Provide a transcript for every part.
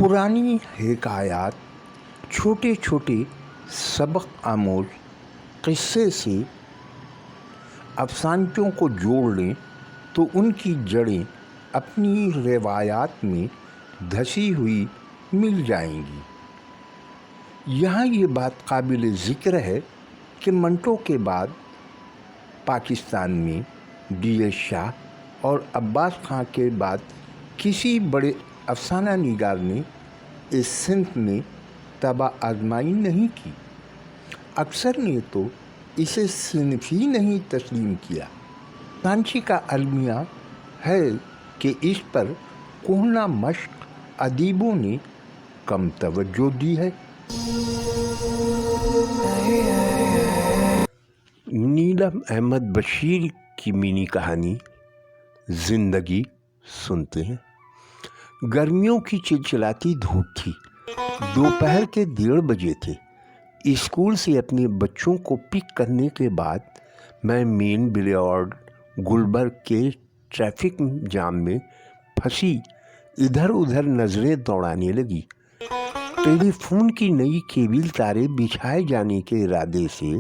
पुरानी हिकायात छोटे छोटे सबक आमोज किस्से से अफसानचों को जोड़ लें तो उनकी जड़ें अपनी रिवायात में धसी हुई मिल जाएंगी। यहाँ ये बात काबिल ज़िक्र है कि मंटो के बाद पाकिस्तान में डी.एस. शाह और अब्बास खां के बाद किसी बड़े अफसाना निगार ने इस सिंफ में तबाह आजमाई नहीं की। अक्सर ने तो इसे सिंफ ही नहीं तस्लीम किया। सांची का अलमिया है कि इस पर कोहना मश्क अदीबों ने कम तवज्जो दी है। नीलम अहमद बशीर की मिनी कहानी ज़िंदगी सुनते हैं। गर्मियों की चिलचिलाती धूप थी। दोपहर के 1:30 बजे थे। स्कूल से अपने बच्चों को पिक करने के बाद मैं मेन बिलियर्ड गुलबर्ग के ट्रैफिक जाम में फंसी इधर उधर नज़रें दौड़ाने लगी। टेलीफोन की नई केबल तारे बिछाए जाने के इरादे से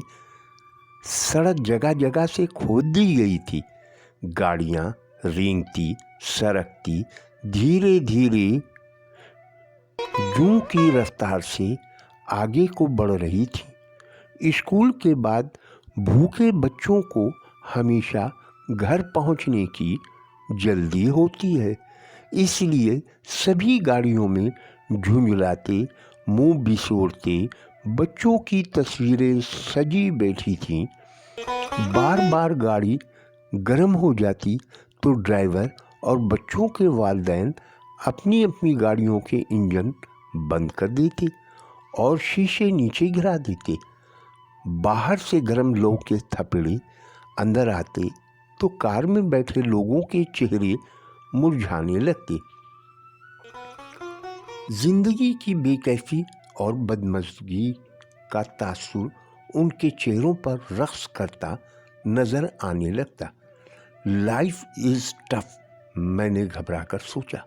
सड़क जगह जगह से खोद दी गई थी। गाड़ियाँ रेंगती सरकती धीरे धीरे जूं की रफ्तार से आगे को बढ़ रही थी। स्कूल के बाद भूखे बच्चों को हमेशा घर पहुंचने की जल्दी होती है, इसलिए सभी गाड़ियों में झुंझलाते मुंह बिसोरते बच्चों की तस्वीरें सजी बैठी थीं। बार बार गाड़ी गर्म हो जाती तो ड्राइवर और बच्चों के वालिदैन अपनी अपनी गाड़ियों के इंजन बंद कर देते और शीशे नीचे गिरा देते। बाहर से गर्म लौ के थपेड़े अंदर आते तो कार में बैठे लोगों के चेहरे मुरझाने लगते। जिंदगी की बेकैफी और बदमज़गी का तासुर उनके चेहरों पर रक्स करता नज़र आने लगता। लाइफ इज़ टफ, मैंने घबरा कर सोचा।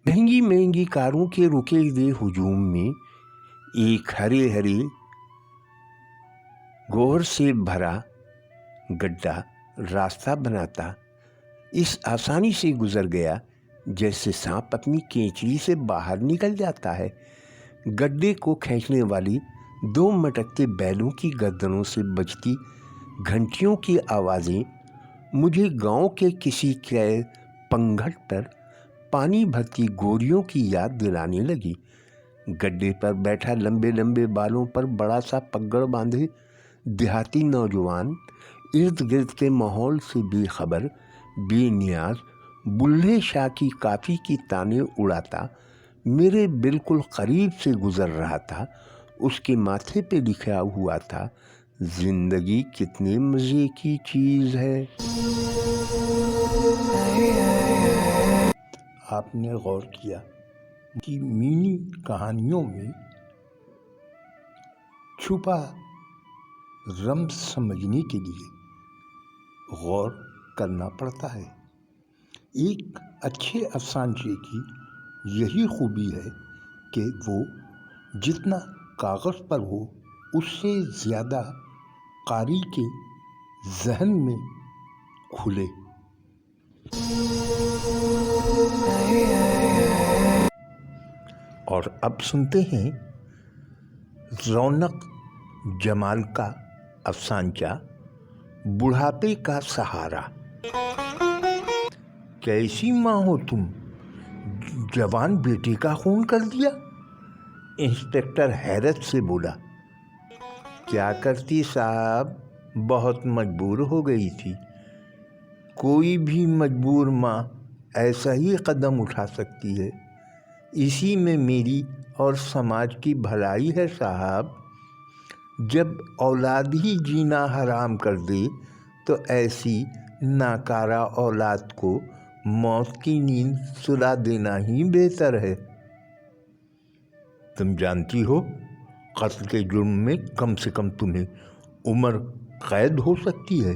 महंगी महंगी कारों के रुके हुए हुजूम में एक हरे हरे गोहर से भरा गड्ढा रास्ता बनाता इस आसानी से गुजर गया जैसे सांप अपनी केंचली से बाहर निकल जाता है। गड्ढे को खींचने वाली 2 मटकते बैलों की गर्दनों से बजती घंटियों की आवाज़ें मुझे गांव के किसी के पंघट पर पानी भरती गोरियों की याद दिलाने लगी। गड्ढे पर बैठा लंबे लंबे बालों पर बड़ा सा पगड़ बांधे देहाती नौजवान इर्द गिर्द के माहौल से बेखबर बेनियाज बुल्ले शाह की काफ़ी की ताने उड़ाता मेरे बिल्कुल करीब से गुजर रहा था। उसके माथे पे लिखा हुआ था, जिंदगी कितने मज़े की चीज़ है। आपने गौर किया कि मिनी कहानियों में छुपा रम्ज़ समझने के लिए गौर करना पड़ता है। एक अच्छे अफसानचे की यही खूबी है कि वो जितना कागज़ पर हो उससे ज़्यादा कारी के जहन में खुले। और अब सुनते हैं रौनक जमाल का अफसानचा बुढ़ापे का सहारा। कैसी माँ हो तुम, जवान बेटे का खून कर दिया? इंस्पेक्टर हैरत से बोला। क्या करती साहब, बहुत मजबूर हो गई थी। कोई भी मजबूर माँ ऐसा ही कदम उठा सकती है। इसी में मेरी और समाज की भलाई है साहब। जब औलाद ही जीना हराम कर दे तो ऐसी नाकारा औलाद को मौत की नींद सुला देना ही बेहतर है। तुम जानती हो कत्ल के जुर्म में कम से कम तुम्हें उम्र कैद हो सकती है।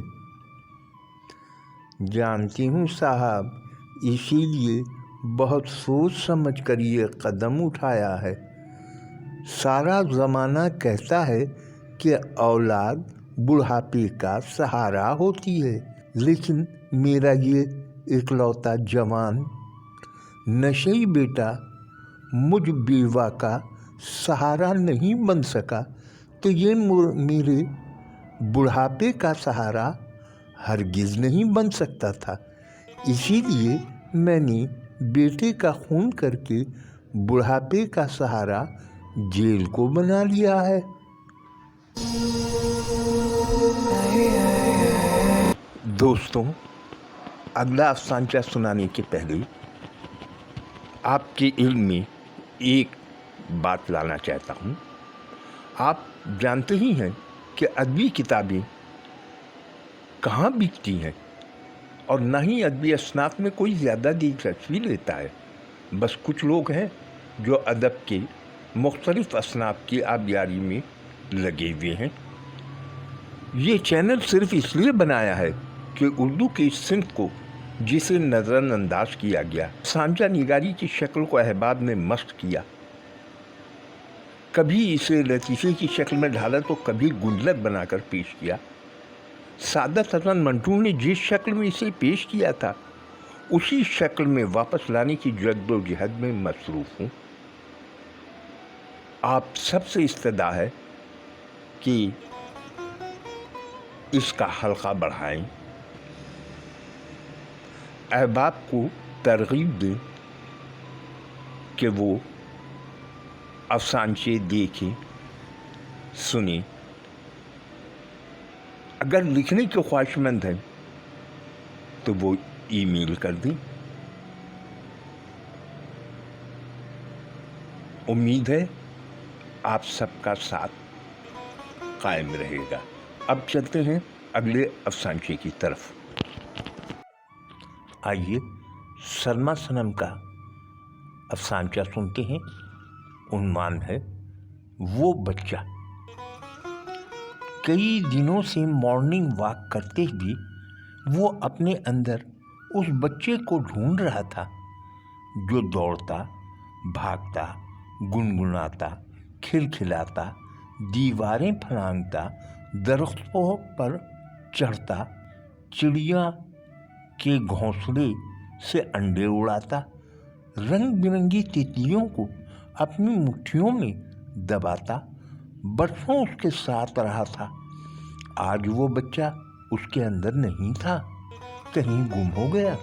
जानती हूँ साहब, इसीलिए بہت سوچ سمجھ کر یہ قدم اٹھایا ہے۔ سارا زمانہ کہتا ہے کہ اولاد بڑھاپے کا سہارا ہوتی ہے، لیکن میرا یہ اکلوتا جوان نشئی بیٹا مجھ بیوہ کا سہارا نہیں بن سکا، تو یہ میرے بڑھاپے کا سہارا ہرگز نہیں بن سکتا تھا۔ اسی لیے میں نے بیٹے کا خون کر کے بڑھاپے کا سہارا جیل کو بنا لیا ہے۔ دوستوں، اگلا افسانچہ سنانے کے پہلے آپ کے علم میں ایک بات لانا چاہتا ہوں۔ آپ جانتے ہی ہیں کہ ادبی کتابیں کہاں بکتی ہیں، اور نہ ہی ادبی اصناف میں کوئی زیادہ دلچسپی لیتا ہے۔ بس کچھ لوگ ہیں جو ادب کے مختلف اصناف کی آبیاری میں لگے ہوئے ہیں۔ یہ چینل صرف اس لیے بنایا ہے کہ اردو کی اس صنف کو جسے نظر انداز کیا گیا، افسانچہ نگاری کی شکل کو احباب نے مست کیا، کبھی اسے لطیفے کی شکل میں ڈھالا تو کبھی گنجلک بنا کر پیش کیا۔ سعادت حسن منٹو نے جس شکل میں اسے پیش کیا تھا، اسی شکل میں واپس لانے کی جد و جہد میں مصروف ہوں۔ آپ سب سے استدعا ہے کہ اس کا حلقہ بڑھائیں، احباب کو ترغیب دیں کہ وہ افسانچے دیکھیں، سنیں۔ اگر لکھنے کے خواہش مند ہیں تو وہ ای میل کر دیں۔ امید ہے آپ سب کا ساتھ قائم رہے گا۔ اب چلتے ہیں اگلے افسانچے کی طرف۔ آئیے سلمیٰ صنم کا افسانچہ سنتے ہیں۔ عنوان ہے وہ بچہ۔ کئی دنوں سے مارننگ واک کرتے ہوئے وہ اپنے اندر اس بچے کو ڈھونڈ رہا تھا جو دوڑتا، بھاگتا، گنگناتا، کھلکھلاتا، دیواریں پھلانگتا، درختوں پر چڑھتا، چڑیا کے گھونسلے سے انڈے اڑاتا، رنگ برنگی تتلیوں کو اپنی مٹھیوں میں دباتا، برسوں اس کے ساتھ رہا تھا۔ آج وہ بچہ اس کے اندر نہیں تھا، کہیں گم ہو گیا۔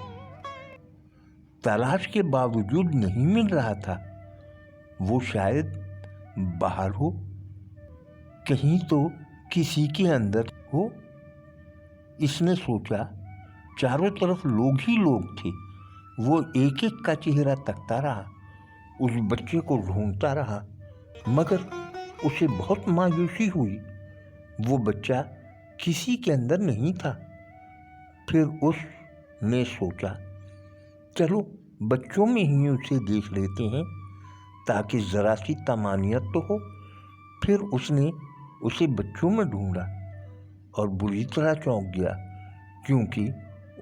تلاش کے باوجود نہیں مل رہا تھا۔ وہ شاید باہر ہو، کہیں تو کسی کے اندر ہو۔ اس نے سوچا، چاروں طرف لوگ ہی لوگ تھے۔ وہ ایک ایک کا چہرہ تکتا رہا، اس بچے کو ڈھونڈتا رہا، مگر اسے بہت مایوسی ہوئی۔ وہ بچہ کسی کے اندر نہیں تھا۔ پھر اس نے سوچا، چلو بچوں میں ہی اسے دیکھ لیتے ہیں تاکہ ذرا سی طمانینت تو ہو۔ پھر اس نے اسے بچوں میں ڈھونڈا اور بری طرح چونک گیا، کیونکہ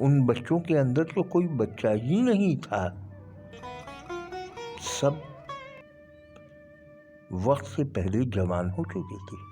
ان بچوں کے اندر تو کوئی بچہ ہی نہیں تھا۔ سب وقت سے پہلے جوان ہو چکے تھے۔